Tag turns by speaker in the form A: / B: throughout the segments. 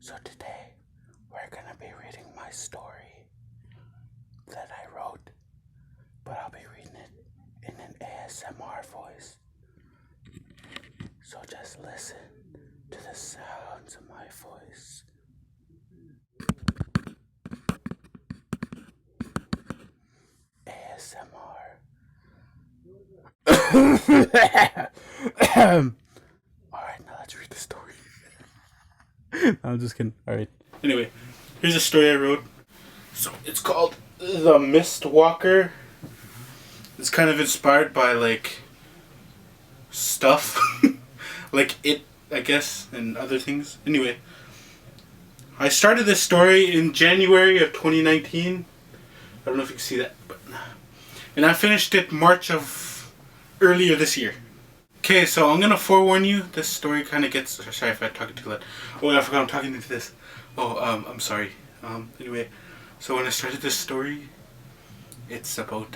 A: So today we're gonna be reading my story that I wrote, but I'll be reading it in an ASMR voice. So just listen to the sounds of my voice. ASMR. Alright, now let's read the story. I'm just kidding. Alright. Anyway, here's a story I wrote. So it's called The Mist Walker. It's kind of inspired by like stuff. Like it, I guess, and other things. Anyway, I started this story in January of 2019. I don't know if you can see that, and I finished it March of earlier this year. Okay, so I'm gonna forewarn you. This story kind of gets. Sorry if I'm talking too loud. Oh, I forgot I'm talking into this. Oh, I'm sorry. Anyway, so when I started this story, it's about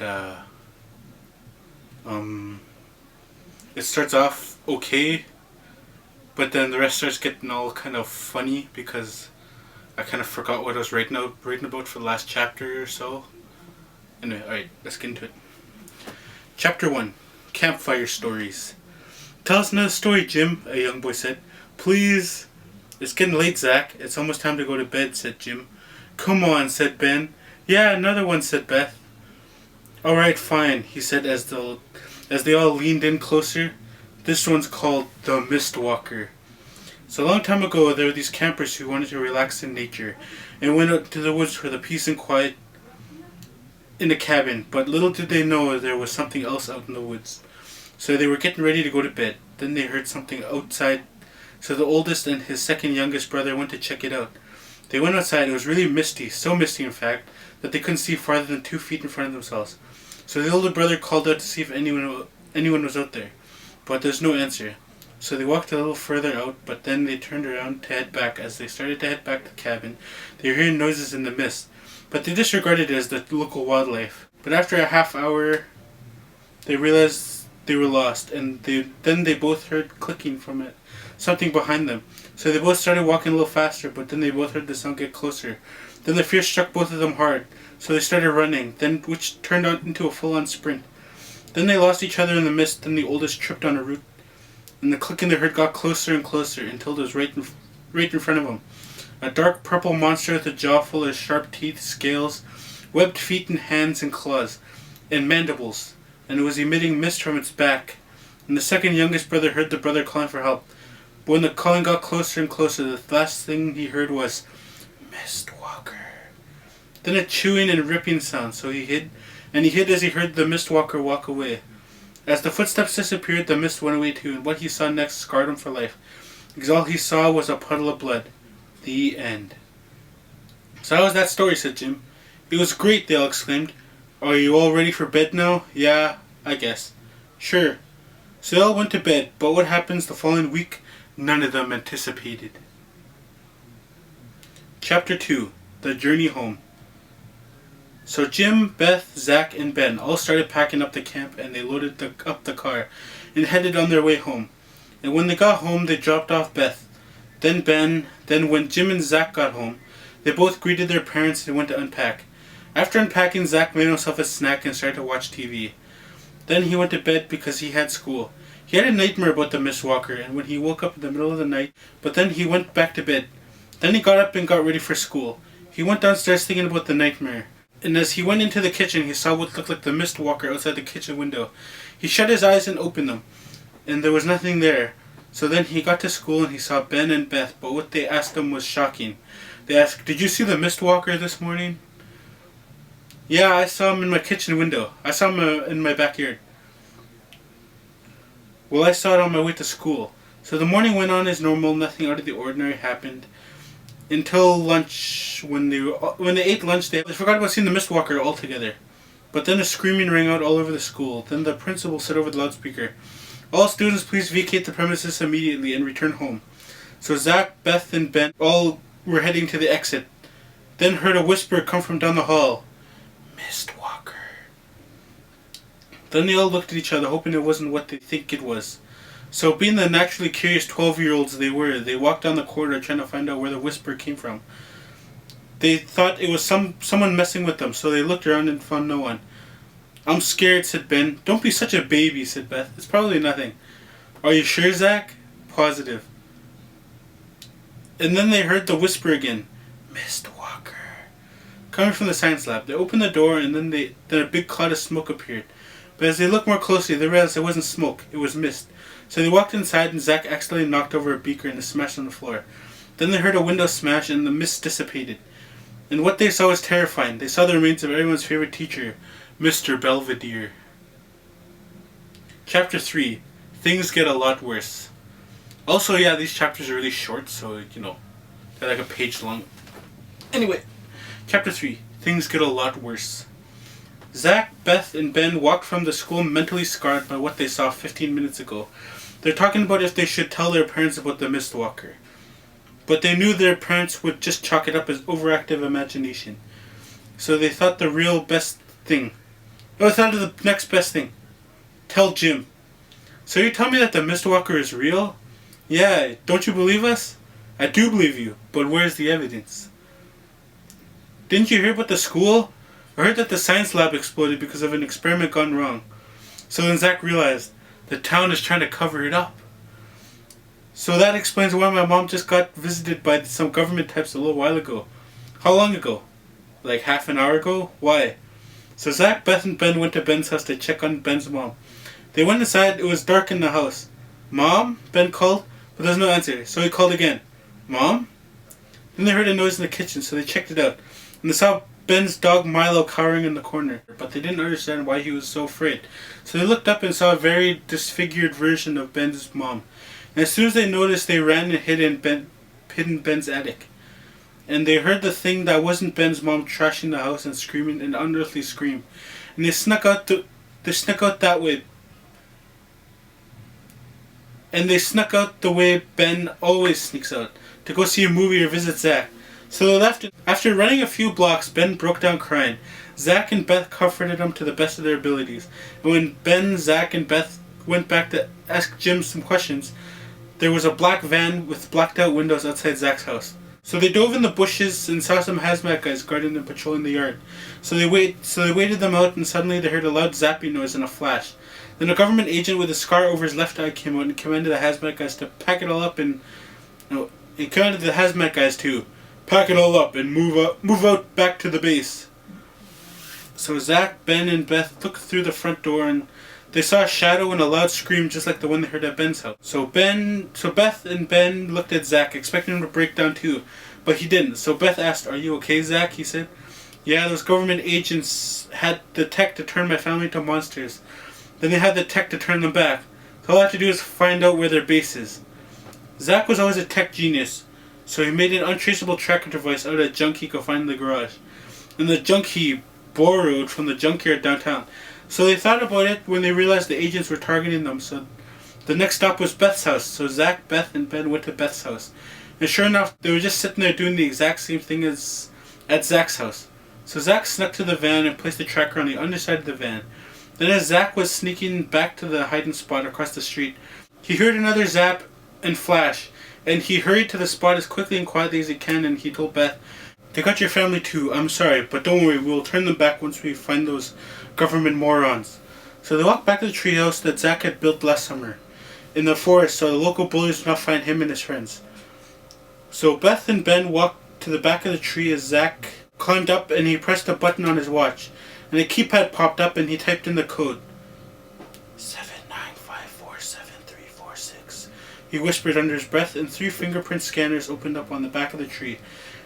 A: it starts off okay, but then the rest starts getting all kind of funny because I kind of forgot what I was writing about for the last chapter or so. Anyway, alright, let's get into it. Chapter 1. Campfire Stories. Tell us another story, Jim, a young boy said. Please. It's getting late, Zach. It's almost time to go to bed, said Jim. Come on, said Ben. Yeah, another one, said Beth. Alright, fine, he said as they all leaned in closer. This one's called The Mist Walker. So a long time ago, there were these campers who wanted to relax in nature and went out to the woods for the peace and quiet in a cabin, but little did they know there was something else out in the woods. So they were getting ready to go to bed. Then they heard something outside, so the oldest and his second youngest brother went to check it out. They went outside. It was really misty, so misty in fact, that they couldn't see farther than 2 feet in front of themselves. So the older brother called out to see if anyone was out there, but there's no answer. So they walked a little further out, but then they turned around to head back. As they started to head back to the cabin, they were hearing noises in the mist, but they disregarded it as the local wildlife. But after a half hour, they realized they were lost, and then they both heard clicking from it, something behind them. So they both started walking a little faster, but then they both heard the sound get closer. Then the fear struck both of them hard, so they started running, which turned out into a full-on sprint. Then they lost each other in the mist. Then the oldest tripped on a root, and the clicking they heard got closer and closer until it was right in front of them. A dark purple monster with a jaw full of sharp teeth, scales, webbed feet and hands and claws, and mandibles, and it was emitting mist from its back. And the second youngest brother heard the brother calling for help. But when the calling got closer and closer, the last thing he heard was, Mist Walker. Then a chewing and ripping sound, so he hid, and he hid as he heard the Mist Walker walk away. As the footsteps disappeared, the mist went away too, and what he saw next scarred him for life, because all he saw was a puddle of blood. The end. So how was that story, said Jim. It was great, they all exclaimed. Are you all ready for bed now? Yeah, I guess. Sure. So they all went to bed, but what happens the following week, none of them anticipated. Chapter 2. The Journey Home. So Jim, Beth, Zach, and Ben all started packing up the camp, and they loaded up the car and headed on their way home. And when they got home, they dropped off Beth, then Ben. Then when Jim and Zach got home, they both greeted their parents and went to unpack. After unpacking, Zach made himself a snack and started to watch TV. Then he went to bed because he had school. He had a nightmare about the Mist Walker, and when he woke up in the middle of the night, but then he went back to bed. Then he got up and got ready for school. He went downstairs thinking about the nightmare. And as he went into the kitchen, he saw what looked like the Mist Walker outside the kitchen window. He shut his eyes and opened them, and there was nothing there. So then he got to school and he saw Ben and Beth, but what they asked him was shocking. They asked, Did you see the Mist Walker this morning? Yeah, I saw him in my kitchen window. I saw him in my backyard. Well, I saw it on my way to school. So the morning went on as normal. Nothing out of the ordinary happened until lunch. When they ate lunch, they forgot about seeing the Mist Walker altogether. But then a screaming rang out all over the school. Then the principal said over the loudspeaker, All students please vacate the premises immediately and return home. So Zach, Beth, and Ben all were heading to the exit. Then heard a whisper come from down the hall. Mist Walker. Then they all looked at each other, hoping it wasn't what they think it was. So being the naturally curious 12-year-olds they were, they walked down the corridor trying to find out where the whisper came from. They thought it was someone messing with them, so they looked around and found no one. "I'm scared," said Ben. "Don't be such a baby," said Beth. "It's probably nothing." "Are you sure, Zach?" "Positive." And then they heard the whisper again. "Mist Walker." Coming from the science lab. They opened the door and then a big cloud of smoke appeared. But as they looked more closely, they realized it wasn't smoke, it was mist. So they walked inside and Zach accidentally knocked over a beaker and it smashed on the floor. Then they heard a window smash and the mist dissipated. And what they saw was terrifying. They saw the remains of everyone's favorite teacher, Mr. Belvedere. Chapter 3. Things Get a Lot Worse. Also, yeah, these chapters are really short, so, they're like a page long. Anyway, Chapter 3. Things Get a Lot Worse. Zach, Beth, and Ben walked from the school mentally scarred by what they saw 15 minutes ago. They're talking about if they should tell their parents about the Mistwalker. But they knew their parents would just chalk it up as overactive imagination. So they thought the next best thing. Tell Jim. "So you tell me that the Mistwalker is real?" "Yeah, don't you believe us?" "I do believe you, but where's the evidence?" "Didn't you hear about the school? I heard that the science lab exploded because of an experiment gone wrong." So then Zach realized the town is trying to cover it up. "So that explains why my mom just got visited by some government types a little while ago." "How long ago?" "Like half an hour ago." "Why?" So Zach, Beth, and Ben went to Ben's house to check on Ben's mom. They went inside. It was dark in the house. "Mom?" Ben called, but there was no answer. So he called again. "Mom?" Then they heard a noise in the kitchen, so they checked it out. And they saw Ben's dog Milo cowering in the corner. But they didn't understand why he was so afraid. So they looked up and saw a very disfigured version of Ben's mom. And as soon as they noticed, they ran and hid in Ben's attic. And they heard the thing that wasn't Ben's mom trashing the house and screaming an unearthly scream. And they snuck out that way. And they snuck out the way Ben always sneaks out, to go see a movie or visit Zach. So they left. After running a few blocks, Ben broke down crying. Zach and Beth comforted him to the best of their abilities. And when Ben, Zach, and Beth went back to ask Jim some questions, there was a black van with blacked out windows outside Zach's house. So they dove in the bushes and saw some hazmat guys guarding and patrolling the yard. So they waited them out, and suddenly they heard a loud zapping noise and a flash. Then a government agent with a scar over his left eye came out and commanded the hazmat guys to pack it all up and... No, he commanded the hazmat guys to pack it all up and move out back to the base. So Zach, Ben, and Beth looked through the front door and they saw a shadow and a loud scream just like the one they heard at Ben's house. So Beth and Ben looked at Zach, expecting him to break down too, but he didn't. So Beth asked, "Are you okay, Zach?" He said, "Yeah, those government agents had the tech to turn my family into monsters. Then they had the tech to turn them back. So all I have to do is find out where their base is." Zach was always a tech genius, so he made an untraceable tracker device out of junk he could find in the garage. And the junk he borrowed from the junkyard downtown. So they thought about it when they realized the agents were targeting them. So the next stop was Beth's house. So Zach, Beth, and Ben went to Beth's house. And sure enough, they were just sitting there doing the exact same thing as at Zach's house. So Zach snuck to the van and placed the tracker on the underside of the van. Then as Zach was sneaking back to the hiding spot across the street, he heard another zap and flash. And he hurried to the spot as quickly and quietly as he can, and he told Beth, "They got your family too. I'm sorry, but don't worry, we'll turn them back once we find those government morons." So they walked back to the treehouse that Zach had built last summer in the forest so the local bullies would not find him and his friends. So Beth and Ben walked to the back of the tree as Zach climbed up and he pressed a button on his watch. And a keypad popped up and he typed in the code. 7954736. He whispered under his breath, and 3 fingerprint scanners opened up on the back of the tree.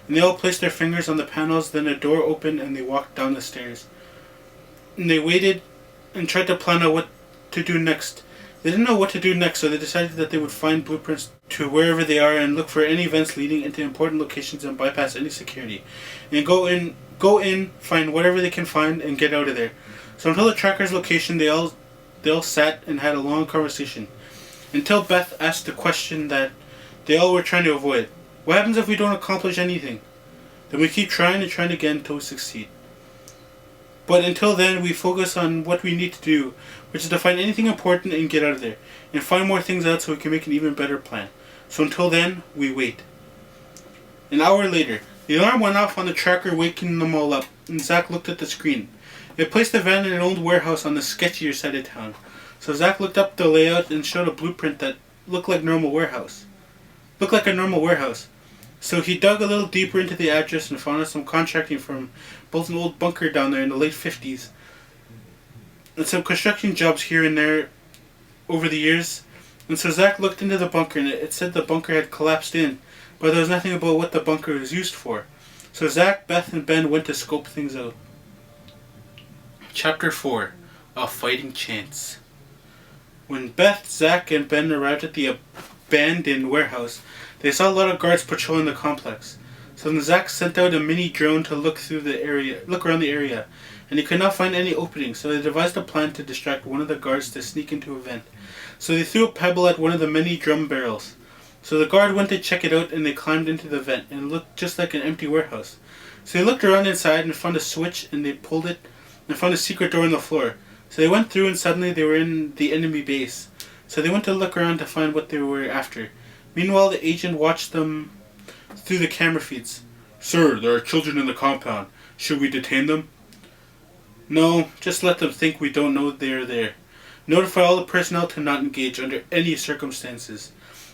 A: And they all placed their fingers on the panels, then a door opened and they walked down the stairs. And they waited and tried to plan out what to do next. They didn't know what to do next, so they decided that they would find blueprints to wherever they are and look for any events leading into important locations and bypass any security. And go in, find whatever they can find, and get out of there. So until the tracker's location, they all sat and had a long conversation. Until Beth asked the question that they all were trying to avoid. What happens if we don't accomplish anything? Then we keep trying and trying again until we succeed. But until then, we focus on what we need to do, which is to find anything important and get out of there, and find more things out so we can make an even better plan. So until then, we wait. An hour later, the alarm went off on the tracker, waking them all up, and Zach looked at the screen. It placed the van in an old warehouse on the sketchier side of town. So Zach looked up the layout and showed a blueprint that looked like a normal warehouse. So he dug a little deeper into the address and found out some contracting firm built an old bunker down there in the late 50s. And some construction jobs here and there over the years. And so Zach looked into the bunker and it said the bunker had collapsed in, but there was nothing about what the bunker was used for. So Zach, Beth, and Ben went to scope things out. Chapter 4. A Fighting Chance. When Beth, Zach, and Ben arrived at the abandoned warehouse, they saw a lot of guards patrolling the complex. So then Zach sent out a mini drone to look around the area, and he could not find any openings, so they devised a plan to distract one of the guards to sneak into a vent. So they threw a pebble at one of the many drum barrels. So the guard went to check it out, and they climbed into the vent, and it looked just like an empty warehouse. So they looked around inside and found a switch, and they pulled it, and found a secret door in the floor. So they went through, and suddenly they were in the enemy base. So they went to look around to find what they were after. Meanwhile, the agent watched them through the camera feeds. "Sir, there are children in the compound. Should we detain them?" "No, just let them think we don't know they are there. Notify all the personnel to not engage under any circumstances.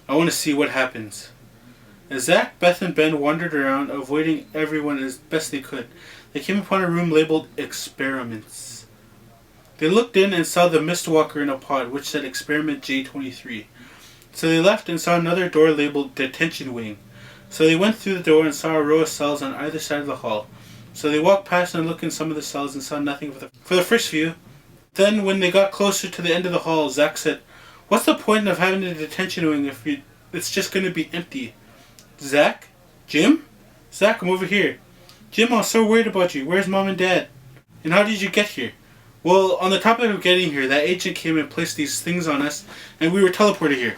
A: I want to see what happens." As Zach, Beth, and Ben wandered around, avoiding everyone as best they could, they came upon a room labeled Experiments. They looked in and saw the Mistwalker in a pod, which said Experiment J23. So they left and saw another door labeled Detention Wing. So they went through the door and saw a row of cells on either side of the hall. So they walked past and looked in some of the cells and saw nothing for the first few. Then when they got closer to the end of the hall, Zach said, "What's the point of having a detention wing if it's just going to be empty?" "Zach? Jim? Zach, I'm over here. Jim, I was so worried about you. Where's Mom and Dad? And how did you get here?" "Well, on the topic of getting here, that agent came and placed these things on us, and we were teleported here."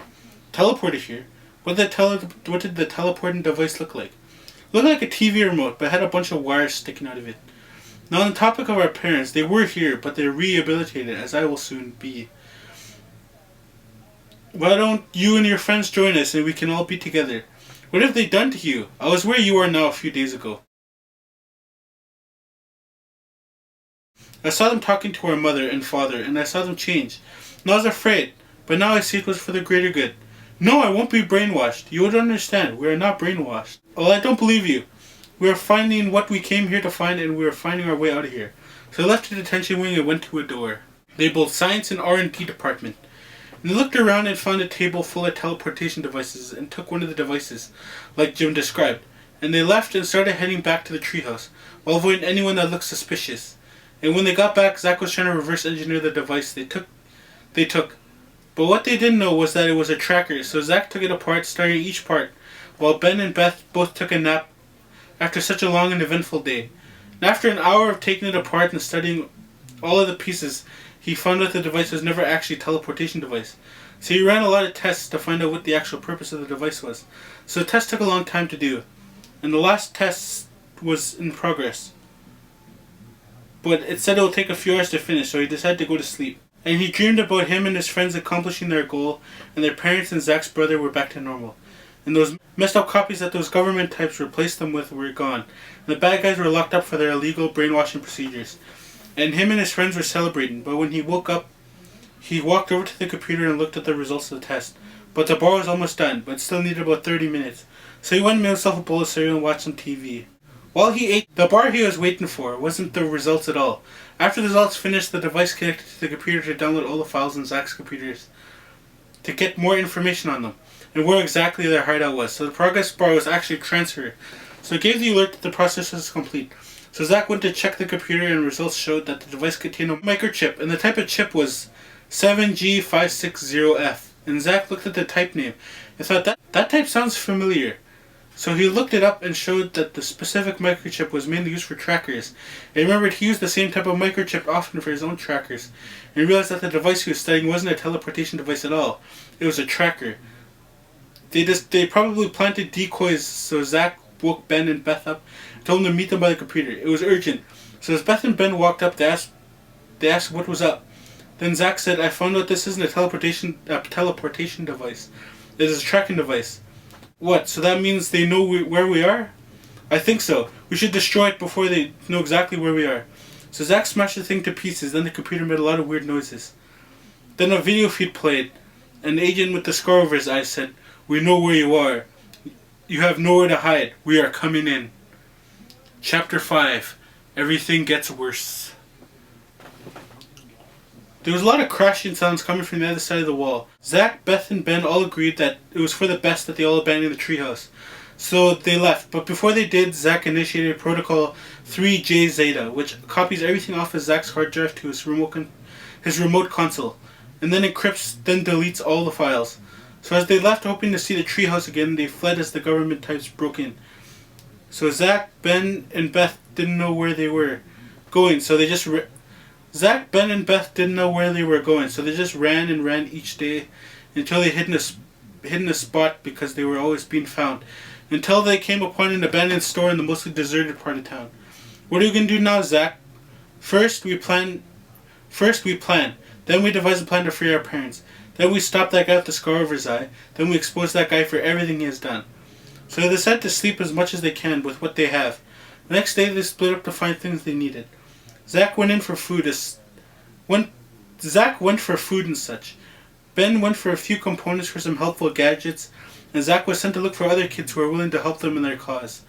A: "Teleported here? What did the teleporting device look like?" "Looked like a TV remote, but had a bunch of wires sticking out of it." "Now, on the topic of our parents, they were here, but they're rehabilitated, as I will soon be. Why don't you and your friends join us and we can all be together? What have they done to you? I was where you are now a few days ago. I saw them talking to our mother and father, and I saw them change. And I was afraid, but now I see it was for the greater good." "No, I won't be brainwashed. You would understand. We are not brainwashed." "Well, I don't believe you. We are finding what we came here to find, and we are finding our way out of here." So they left the detention wing and went to a door. They both Science and R&D department. And they looked around and found a table full of teleportation devices and took one of the devices, like Jim described. And they left and started heading back to the treehouse, while avoiding anyone that looked suspicious. And when they got back, Zach was trying to reverse engineer the device they took. But what they didn't know was that it was a tracker, so Zach took it apart, starting each part, while Ben and Beth both took a nap after such a long and eventful day. And after an hour of taking it apart and studying all of the pieces, he found out the device was never actually a teleportation device. So he ran a lot of tests to find out what the actual purpose of the device was. So the test took a long time to do, and the last test was in progress. But it said it would take a few hours to finish, so he decided to go to sleep. And he dreamed about him and his friends accomplishing their goal, and their parents and Zach's brother were back to normal. And those messed up copies that those government types replaced them with were gone. And the bad guys were locked up for their illegal brainwashing procedures. And him and his friends were celebrating, but when he woke up, he walked over to the computer and looked at the results of the test. But the bar was almost done, but still needed about 30 minutes. So he went and made himself a bowl of cereal and watched some TV. While he ate, the bar he was waiting for wasn't the results at all. After the results finished, the device connected to the computer to download all the files on Zach's computers to get more information on them and where exactly their hideout was. So the progress bar was actually transferred. So it gave the alert that the process was complete. So Zach went to check the computer and results showed that the device contained a microchip, and the type of chip was 7G560F. And Zach looked at the type name and thought that type sounds familiar. So he looked it up and showed that the specific microchip was mainly used for trackers. And remembered he used the same type of microchip often for his own trackers. And he realized that the device he was studying wasn't a teleportation device at all. It was a tracker. They probably planted decoys, so Zach woke Ben and Beth up and told them to meet them by the computer. It was urgent. So as Beth and Ben walked up, they asked what was up. Then Zach said, I found out this isn't a teleportation device. It is a tracking device. What, so that means they know where we are? I think so. We should destroy it before they know exactly where we are. So Zach smashed the thing to pieces, then the computer made a lot of weird noises. Then a video feed played. An agent with the scar over his eyes said, we know where you are. You have nowhere to hide. We are coming in. Chapter 5. Everything gets worse. There was a lot of crashing sounds coming from the other side of the wall. Zach, Beth, and Ben all agreed that it was for the best that they all abandoned the treehouse. So they left, but before they did, Zach initiated Protocol 3J Zeta, which copies everything off of Zach's hard drive to his remote console, and then encrypts, then deletes all the files. So as they left hoping to see the treehouse again, they fled as the government types broke in. So Zach, Ben, and Beth didn't know where they were going, so they just Zach, Ben, and Beth didn't know where they were going, so they just ran and ran each day until they hid in a spot because they were always being found. Until they came upon an abandoned store in the mostly deserted part of town. What are you going to do now, Zach? First we plan. Then we devise a plan to free our parents. Then we stop that guy with the scar over his eye. Then we expose that guy for everything he has done. So they decide to sleep as much as they can with what they have. The next day they split up to find things they needed. Zach went for food and such. Ben went for a few components for some helpful gadgets, and Zach was sent to look for other kids who were willing to help them in their cause.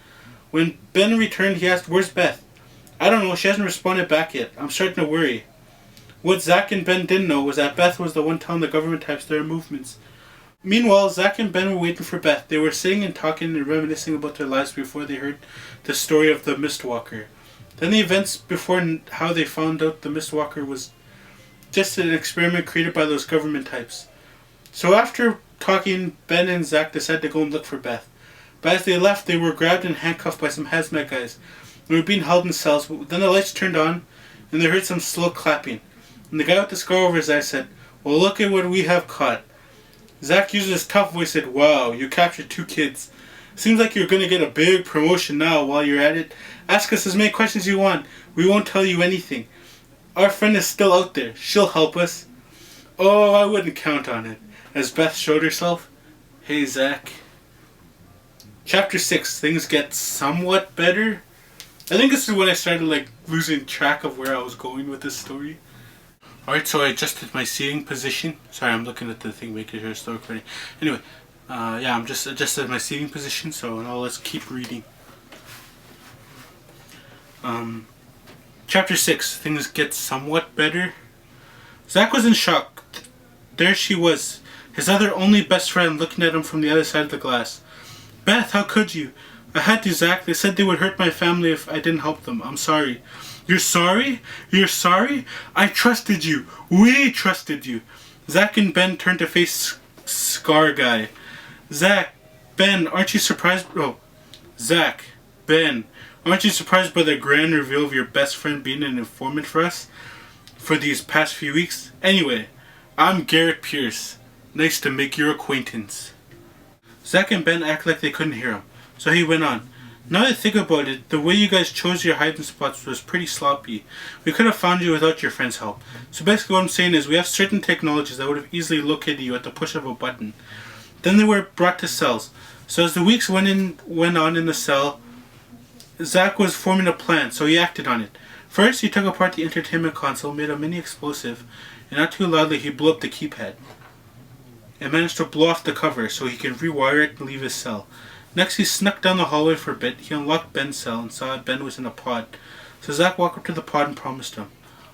A: When Ben returned, he asked, where's Beth? I don't know, she hasn't responded back yet. I'm starting to worry. What Zach and Ben didn't know was that Beth was the one telling the government types their movements. Meanwhile, Zach and Ben were waiting for Beth. They were sitting and talking and reminiscing about their lives before they heard the story of the Mistwalker. Then the events before how they found out the Mistwalker was just an experiment created by those government types. So after talking, Ben and Zach decided to go and look for Beth. But as they left, they were grabbed and handcuffed by some hazmat guys. They were being held in cells, but then the lights turned on, and they heard some slow clapping. And the guy with the scar over his eye said, well, look at what we have caught. Zach used his tough voice and said, wow, you captured 2 kids. Seems like you're going to get a big promotion now. While you're at it, ask us as many questions you want. We won't tell you anything. Our friend is still out there. She'll help us. Oh, I wouldn't count on it. As Beth showed herself. Hey, Zach. Chapter 6. Things get somewhat better. I think this is when I started losing track of where I was going with this story. Alright, so I adjusted my seating position. Sorry, I'm looking at the thing making sure it's still recording. Anyway, I'm just adjusted my seating position, so now let's keep reading. Chapter 6. Things get somewhat better. Zach was in shock. There she was, his other only best friend, looking at him from the other side of the glass. Beth, how could you? I had to, Zach. They said they would hurt my family if I didn't help them. I'm sorry. You're sorry? You're sorry? I trusted you. We trusted you. Zach and Ben turned to face Scar Guy. Zach, Ben, aren't you surprised? Oh, Zach, Ben, aren't you surprised by the grand reveal of your best friend being an informant for us for these past few weeks? Anyway, I'm Garrett Pierce. Nice to make your acquaintance. Zach and Ben act like they couldn't hear him, so he went on. Now that I think about it, the way you guys chose your hiding spots was pretty sloppy. We could have found you without your friend's help. So basically what I'm saying is we have certain technologies that would have easily located you at the push of a button. Then they were brought to cells. So as the weeks went on in the cell, Zach was forming a plan, so he acted on it. First, he took apart the entertainment console, made a mini explosive, and not too loudly he blew up the keypad. And managed to blow off the cover so he can rewire it and leave his cell. Next, he snuck down the hallway for a bit. He unlocked Ben's cell and saw Ben was in a pod. So Zach walked up to the pod and promised him,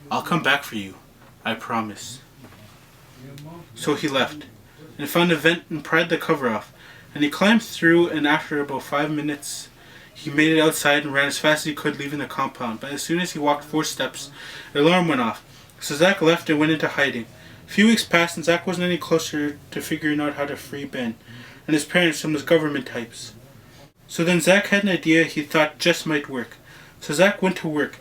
A: I'll come back for you. I promise. So he left and found a vent and pried the cover off. And he climbed through, and after about 5 minutes, he made it outside and ran as fast as he could, leaving the compound. But as soon as he walked 4 steps, the alarm went off. So Zach left and went into hiding. A few weeks passed and Zach wasn't any closer to figuring out how to free Ben and his parents from those government types. So then Zach had an idea he thought just might work. So Zach went to work.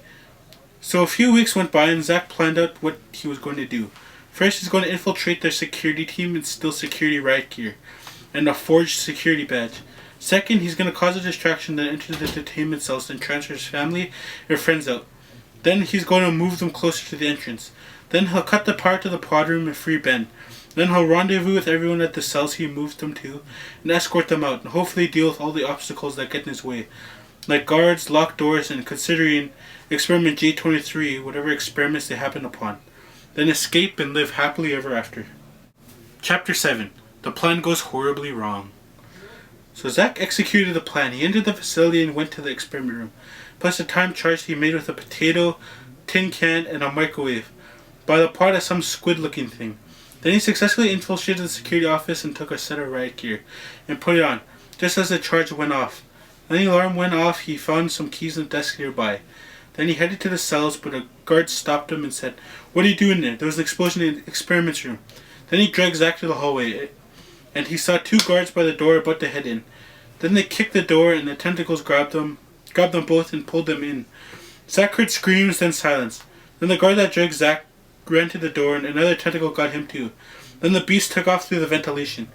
A: So a few weeks went by and Zach planned out what he was going to do. First, he's going to infiltrate their security team and steal security riot gear and a forged security badge. Second, he's going to cause a distraction that enters the entertainment cells and transfer his family or friends out. Then he's going to move them closer to the entrance. Then he'll cut the power to the pod room and free Ben. Then he'll rendezvous with everyone at the cells he moved them to and escort them out, and hopefully deal with all the obstacles that get in his way, like guards, locked doors, and considering experiment J23, whatever experiments they happen upon. Then escape and live happily ever after. Chapter 7. The plan goes horribly wrong. So Zack executed the plan. He entered the facility and went to the experiment room. Plus a time charge he made with a potato, tin can, and a microwave, by the part of some squid-looking thing. Then he successfully infiltrated the security office and took a set of riot gear and put it on, just as the charge went off. When the alarm went off, he found some keys on the desk nearby. Then he headed to the cells, but a guard stopped him and said, "What are you doing there? There was an explosion in the experiments room." Then he dragged Zack to the hallway, and he saw two guards by the door about to head in. Then they kicked the door, and the tentacles grabbed them both and pulled them in. Zack heard screams, then silence. Then the guard that dragged Zack ran to the door, and another tentacle got him too. Then the beast took off through the ventilation,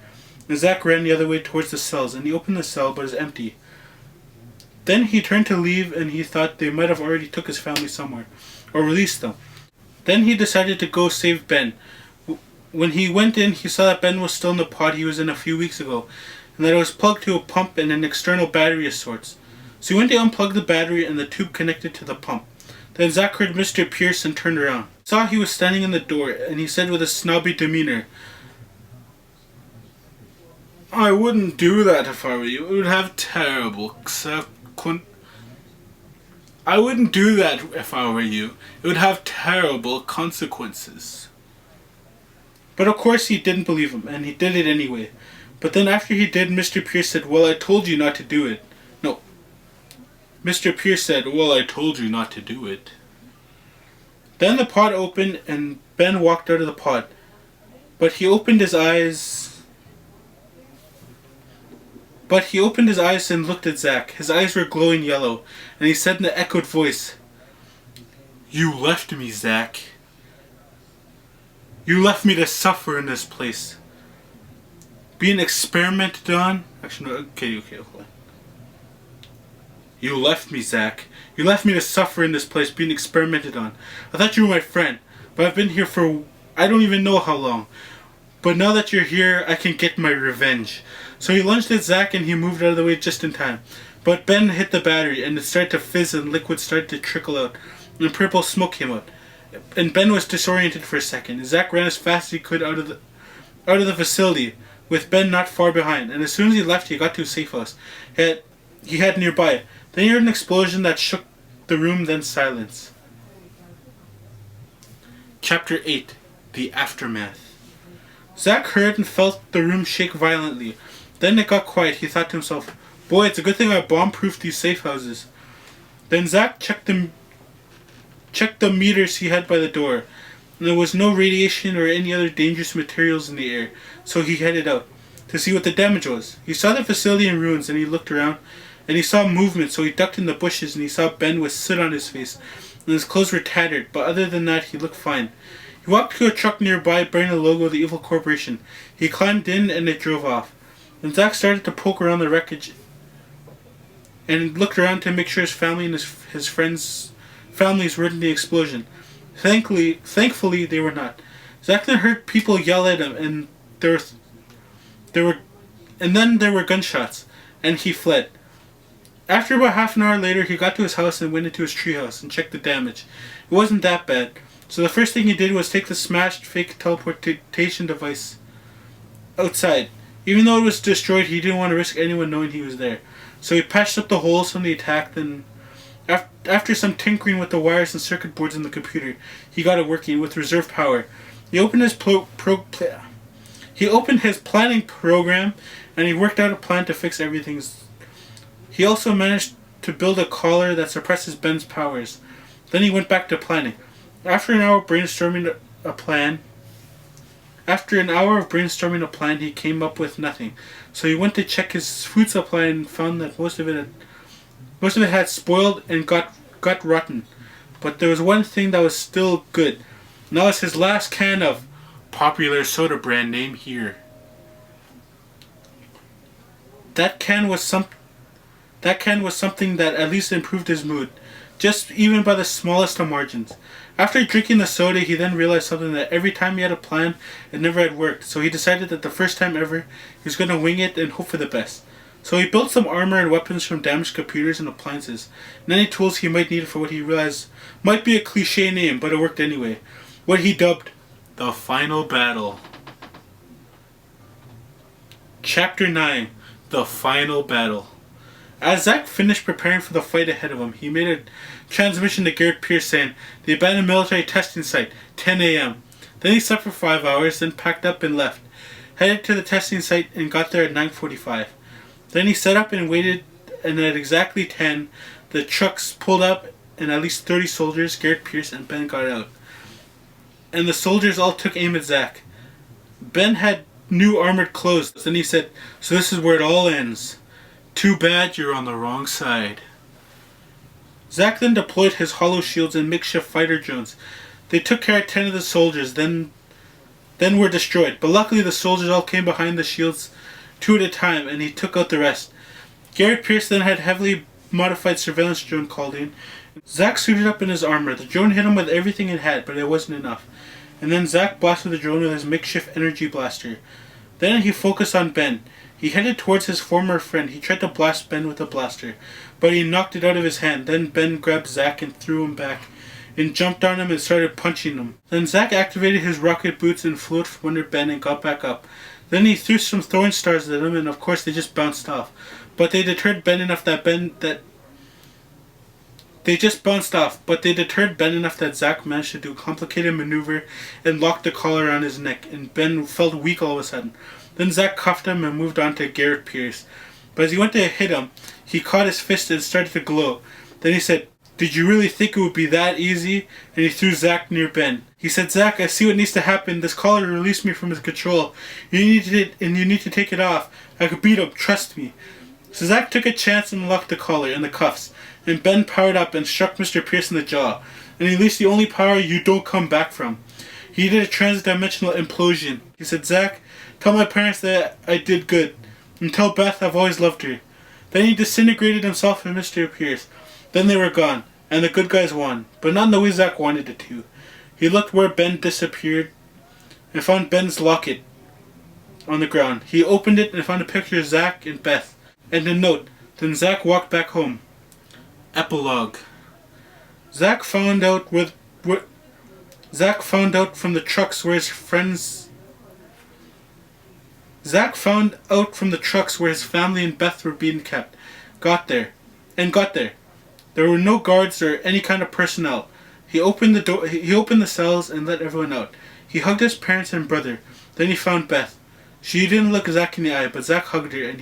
A: and Zack ran the other way towards the cells, and he opened the cell, but it was empty. Then he turned to leave, and he thought they might have already took his family somewhere, or released them. Then he decided to go save Ben. When he went in, he saw that Ben was still in the pod he was in a few weeks ago, and that it was plugged to a pump and an external battery of sorts. So he went to unplug the battery and the tube connected to the pump. Then Zack heard Mr. Pierce and turned around. Saw he was standing in the door, and he said with a snobby demeanor, "I wouldn't do that if I were you. It would have terrible I wouldn't do that if I were you. It would have terrible consequences." But of course he didn't believe him, and he did it anyway. But then after he did, Mr. Pierce said, "Well, I told you not to do it." No. Mr. Pierce said, "Well, I told you not to do it." Then the pod opened, and Ben walked out of the pod. But he opened his eyes and looked at Zack. His eyes were glowing yellow, and he said in an echoed voice, "You left me, Zack. You left me to suffer in this place. Being experimented on." Actually, no, okay. "You left me, Zack. You left me to suffer in this place, being experimented on. I thought you were my friend, but I've been here for I don't even know how long. But now that you're here, I can get my revenge." So he lunged at Zack and he moved out of the way just in time. But Ben hit the battery and it started to fizz and liquid started to trickle out, and purple smoke came out. And Ben was disoriented for a second. Zack ran as fast as he could out of the facility, with Ben not far behind. And as soon as he left, he got to a safe house he had nearby. Then he heard an explosion that shook the room, then silence. Chapter 8. The Aftermath. Zack heard and felt the room shake violently. Then it got quiet. He thought to himself, "Boy, it's a good thing I bomb-proofed these safe houses." Then Zack checked the meters he had by the door, and there was no radiation or any other dangerous materials in the air, so he headed out to see what the damage was. He saw the facility in ruins, and he looked around, and he saw movement, so he ducked in the bushes, and he saw Ben with soot on his face, and his clothes were tattered, but other than that, he looked fine. He walked to a truck nearby bearing the logo of the evil corporation. He climbed in, and it drove off. Then Zack started to poke around the wreckage, and looked around to make sure his family and his friends' families were in the explosion. Thankfully, they were not. Zack then heard people yell at him, and then there were gunshots, and he fled. After about half an hour later, he got to his house and went into his treehouse and checked the damage. It wasn't that bad. So the first thing he did was take the smashed fake teleportation device outside. Even though it was destroyed, he didn't want to risk anyone knowing he was there. So he patched up the holes from the attack, then after some tinkering with the wires and circuit boards in the computer, he got it working with reserve power. He opened his planning program, and he worked out a plan to fix everything. He also managed to build a collar that suppresses Ben's powers. Then he went back to planning. After an hour of brainstorming a plan, he came up with nothing. So he went to check his food supply and found that most of it had spoiled and got rotten. But there was one thing that was still good. Now it's his last can of popular soda brand name here. That can was something that at least improved his mood. just even by the smallest of margins. After drinking the soda, he then realized something, that every time he had a plan, it never had worked. So he decided that the first time ever, he was going to wing it and hope for the best. So he built some armor and weapons from damaged computers and appliances, and any tools he might need for what he realized might be a cliche name, but it worked anyway. What he dubbed the final battle. Chapter 9. The Final Battle. As Zack finished preparing for the fight ahead of him, he made a transmission to Garrett Pierce saying, "The abandoned military testing site, 10 a.m. Then he slept for 5 hours, then packed up and left. Headed to the testing site and got there at 9:45. Then he set up and waited, and at exactly 10, the trucks pulled up and at least 30 soldiers, Garrett Pierce and Ben got out. And the soldiers all took aim at Zack. Ben had new armored clothes. Then he said, "So this is where it all ends. Too bad you're on the wrong side." Zack then deployed his hollow shields and makeshift fighter drones. They took care of 10 of the soldiers, then were destroyed. But luckily the soldiers all came behind the shields 2 at a time, and he took out the rest. Garrett Pierce then had heavily modified surveillance drone called in. Zack suited up in his armor. The drone hit him with everything it had, but it wasn't enough. And then Zack blasted the drone with his makeshift energy blaster. Then he focused on Ben. He headed towards his former friend. He tried to blast Ben with a blaster, but he knocked it out of his hand. Then Ben grabbed Zack and threw him back, and jumped on him and started punching him. Then Zack activated his rocket boots and flew out from under Ben and got back up. Then he threw some throwing stars at him, and of course they just bounced off. But they deterred Ben enough that Zack managed to do a complicated maneuver and locked the collar around his neck, and Ben felt weak all of a sudden. Then Zack cuffed him and moved on to Garrett Pierce. But as he went to hit him, he caught his fist and started to glow. Then he said, "Did you really think it would be that easy?" And he threw Zack near Ben. He said, "Zack, I see what needs to happen. This collar released me from his control. You need to take it off. I could beat him, trust me." So Zack took a chance and locked the collar and the cuffs. And Ben powered up and struck Mr. Pierce in the jaw. And he released the only power you don't come back from. He did a transdimensional implosion. He said, "Zack, tell my parents that I did good. And tell Beth I've always loved her." Then he disintegrated himself and Mr. Pierce. Then they were gone, and the good guys won. But not in the way Zack wanted it to. He looked where Ben disappeared and found Ben's locket on the ground. He opened it and found a picture of Zack and Beth and a note. Then Zack walked back home. Epilogue. Zack found out from the trucks where his family and Beth were being kept. Got there. There were no guards or any kind of personnel. He opened the door. He opened the cells and let everyone out. He hugged his parents and brother. Then he found Beth. She didn't look Zack in the eye, but Zack hugged her, and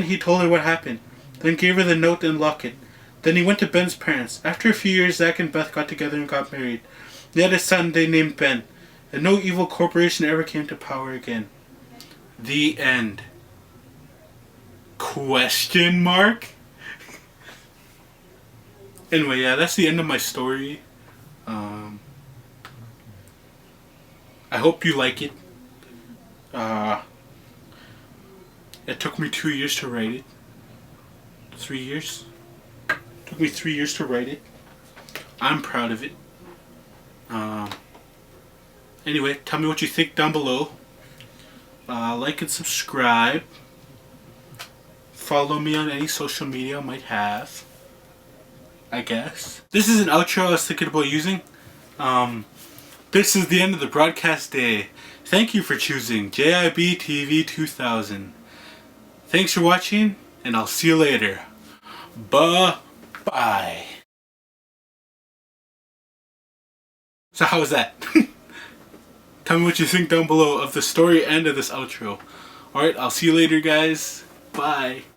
A: he told her what happened. Then gave her the note and locket. Then he went to Ben's parents. After a few years, Zack and Beth got together and got married. They had a son they named Ben, and no evil corporation ever came to power again. The end. Question mark? Anyway, yeah, that's the end of my story. I hope you like it. It took me 2 years to write it. 3 years? Took me 3 years to write it. I'm proud of it. Anyway, tell me what you think down below. Like and subscribe. Follow me on any social media I might have, I guess. This is an outro I was thinking about using. This is the end of the broadcast day. Thank you for choosing JIBtv2000. Thanks for watching, and I'll see you later. Bye. So how was that? Tell me what you think down below of the story and of this outro. Alright, I'll see you later, guys. Bye.